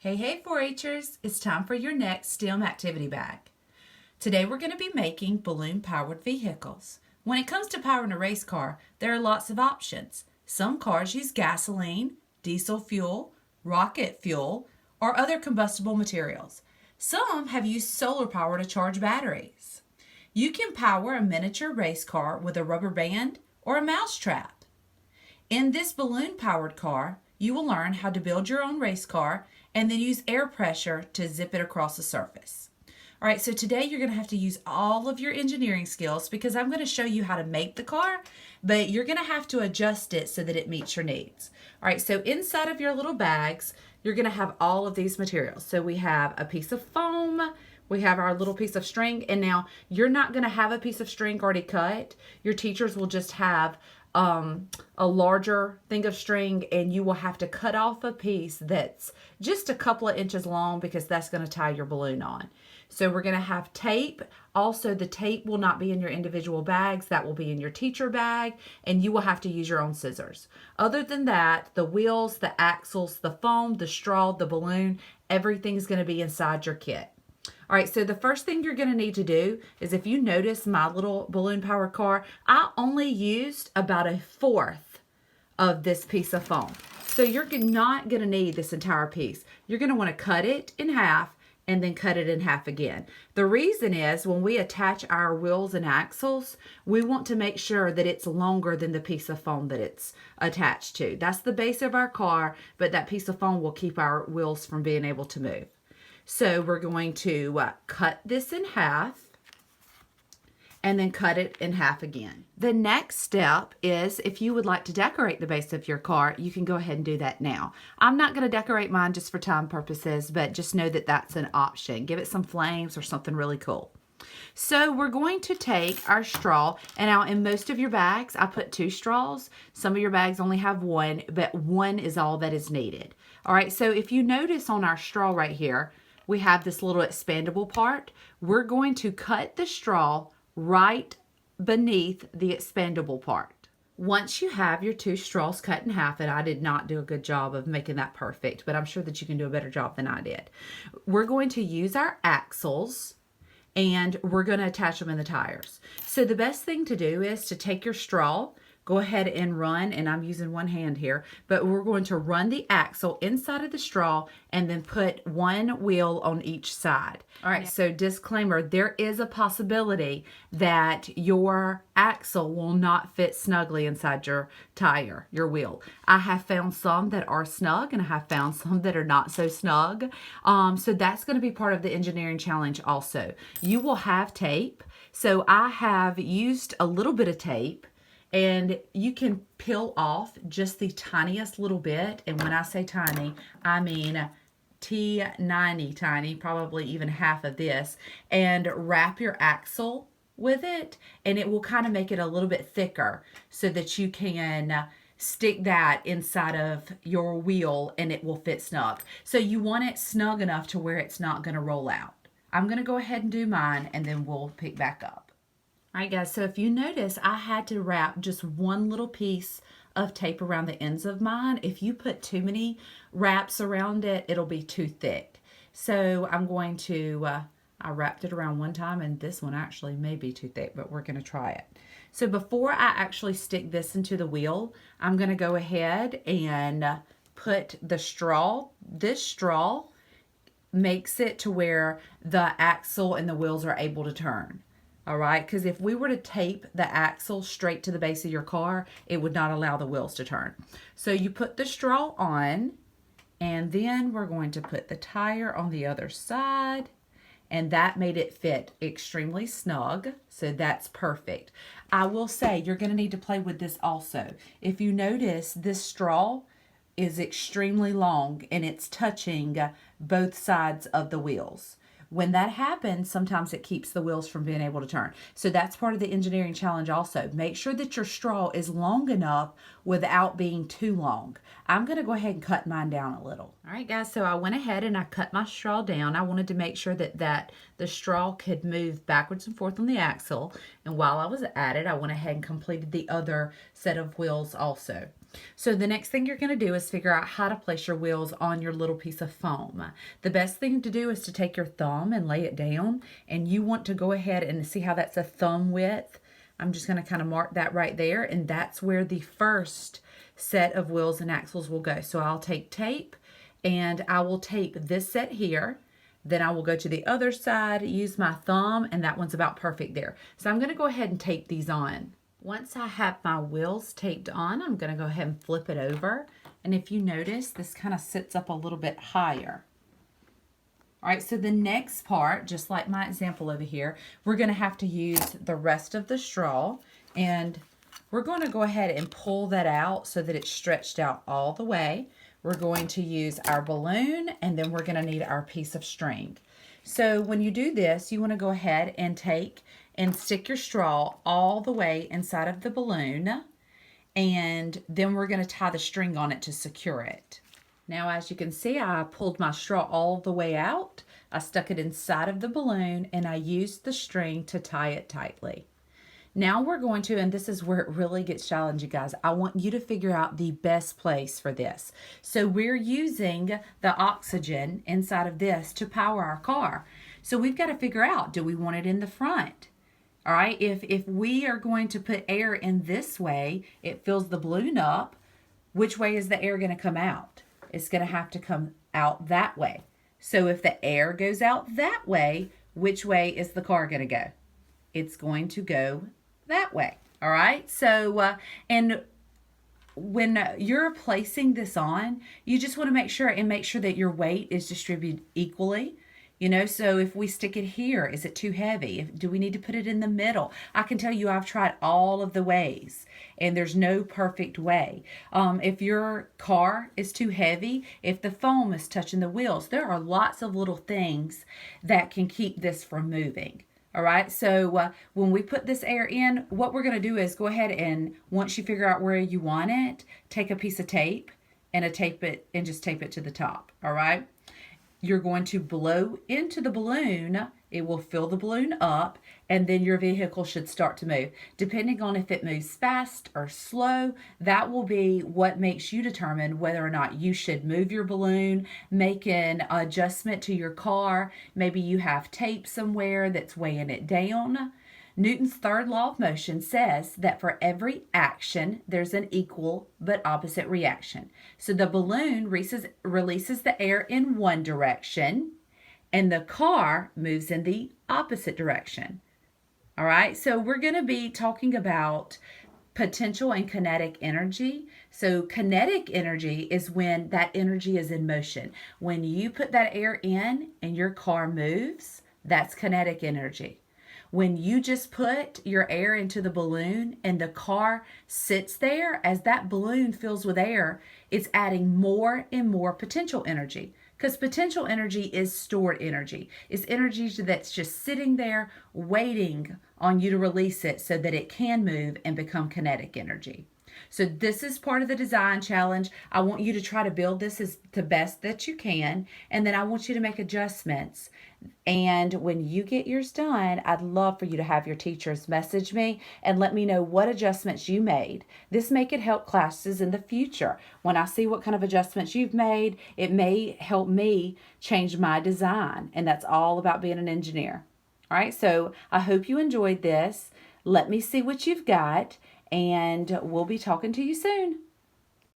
Hey 4-Hers, it's time for your next STEM activity bag. Today we're going to be making balloon-powered vehicles. When it comes to powering a race car, there are lots of options. Some cars use gasoline, diesel fuel, rocket fuel, or other combustible materials. Some have used solar power to charge batteries. You can power a miniature race car with a rubber band or a mousetrap. In this balloon-powered car, you will learn how to build your own race car and then use air pressure to zip it across the surface. All right, so today you're going to have to use all of your engineering skills because I'm going to show you how to make the car, but you're going to have to adjust it so that it meets your needs. All right, so inside of your little bags, you're going to have all of these materials. So we have a piece of foam, we have our little piece of string, and now you're not going to have a piece of string already cut. Your teachers will just have a larger thing of string, and you will have to cut off a piece that's just a couple of inches long because that's going to tie your balloon on. So we're going to have tape. Also, the tape will not be in your individual bags. That will be in your teacher bag, and you will have to use your own scissors. Other than that, the wheels, the axles, the foam, the straw, the balloon, everything's going to be inside your kit. All right, so the first thing you're going to need to do is, if you notice my little balloon powered car, I only used about 1/4 of this piece of foam. So you're not going to need this entire piece. You're going to want to cut it in half and then cut it in half again. The reason is when we attach our wheels and axles, we want to make sure that it's longer than the piece of foam that it's attached to. That's the base of our car, but that piece of foam will keep our wheels from being able to move. So we're going to cut this in half and then cut it in half again. The next step is, if you would like to decorate the base of your car, you can go ahead and do that now. I'm not going to decorate mine just for time purposes, but just know that that's an option. Give it some flames or something really cool. So we're going to take our straw, and now in most of your bags, I put 2 straws. Some of your bags only have 1, but 1 is all that is needed. All right, so if you notice on our straw right here, we have this little expandable part. We're going to cut the straw right beneath the expandable part. Once you have your 2 straws cut in half, and I did not do a good job of making that perfect, but I'm sure that you can do a better job than I did. We're going to use our axles, and we're going to attach them in the tires. So the best thing to do is to take your straw, go ahead and run, and I'm using one hand here, but we're going to run the axle inside of the straw and then put 1 wheel on each side. All right, so disclaimer, there is a possibility that your axle will not fit snugly inside your tire, your wheel. I have found some that are snug, and I have found some that are not so snug. So that's going to be part of the engineering challenge also. You will have tape. So I have used a little bit of tape, and you can peel off just the tiniest little bit. And when I say tiny, I mean T90 tiny, probably even half of this, and wrap your axle with it, and it will kind of make it a little bit thicker so that you can stick that inside of your wheel and it will fit snug. So you want it snug enough to where it's not going to roll out. I'm going to go ahead and do mine, and then we'll pick back up. All right, guys, so if you notice, I had to wrap just 1 little piece of tape around the ends of mine. If you put too many wraps around it, it'll be too thick. So I'm going to, I wrapped it around 1 time, and this one actually may be too thick, but we're going to try it. So before I actually stick this into the wheel, I'm going to go ahead and put the straw. This straw makes it to where the axle and the wheels are able to turn. All right, because if we were to tape the axle straight to the base of your car, it would not allow the wheels to turn. So you put the straw on, and then we're going to put the tire on the other side, and that made it fit extremely snug, so that's perfect. I will say you're going to need to play with this also. If you notice, this straw is extremely long, and it's touching both sides of the wheels. When that happens, sometimes it keeps the wheels from being able to turn. So that's part of the engineering challenge also. Make sure that your straw is long enough without being too long. I'm going to go ahead and cut mine down a little. All right, guys, so I went ahead and I cut my straw down. I wanted to make sure that the straw could move backwards and forth on the axle. And while I was at it, I went ahead and completed the other set of wheels also. So the next thing you're going to do is figure out how to place your wheels on your little piece of foam. The best thing to do is to take your thumb and lay it down, and you want to go ahead and see how that's a thumb width. I'm just going to kind of mark that right there, and that's where the first set of wheels and axles will go. So I'll take tape, and I will tape this set here. Then I will go to the other side, use my thumb, and that one's about perfect there. So I'm going to go ahead and tape these on. Once I have my wheels taped on, I'm going to go ahead and flip it over. And if you notice, this kind of sits up a little bit higher. All right, so the next part, just like my example over here, we're going to have to use the rest of the straw. And we're going to go ahead and pull that out so that it's stretched out all the way. We're going to use our balloon, and then we're going to need our piece of string. So when you do this, you want to go ahead and take and stick your straw all the way inside of the balloon, and then we're going to tie the string on it to secure it. Now, as you can see, I pulled my straw all the way out. I stuck it inside of the balloon, and I used the string to tie it tightly. Now we're going to, and this is where it really gets challenging, guys. I want you to figure out the best place for this. So we're using the oxygen inside of this to power our car. So we've got to figure out, do we want it in the front? All right, if we are going to put air in this way, it fills the balloon up. Which way is the air going to come out? It's going to have to come out that way. So if the air goes out that way, which way is the car going to go? It's going to go that way. All right. So, and when you're placing this on, you just want to make sure that your weight is distributed equally. You know, so if we stick it here, is it too heavy? Do we need to put it in the middle? I can tell you I've tried all of the ways, and there's no perfect way. If your car is too heavy, if the foam is touching the wheels, there are lots of little things that can keep this from moving. All right, so when we put this air in, what we're going to do is go ahead and once you figure out where you want it, take a piece of tape and just tape it to the top. All right. You're going to blow into the balloon. It will fill the balloon up, and then your vehicle should start to move. Depending on if it moves fast or slow, that will be what makes you determine whether or not you should move your balloon, make an adjustment to your car. Maybe you have tape somewhere that's weighing it down. Newton's third law of motion says that for every action, there's an equal but opposite reaction. So the balloon releases the air in one direction, and the car moves in the opposite direction. All right, so we're going to be talking about potential and kinetic energy. So kinetic energy is when that energy is in motion. When you put that air in and your car moves, that's kinetic energy. When you just put your air into the balloon and the car sits there, as that balloon fills with air, it's adding more and more potential energy. Because potential energy is stored energy. It's energy that's just sitting there waiting on you to release it so that it can move and become kinetic energy. So this is part of the design challenge. I want you to try to build this as the best that you can, and then I want you to make adjustments. And when you get yours done, I'd love for you to have your teachers message me and let me know what adjustments you made. This may could help classes in the future. When I see what kind of adjustments you've made, it may help me change my design, and that's all about being an engineer. All right, so I hope you enjoyed this. Let me see what you've got, and we'll be talking to you soon.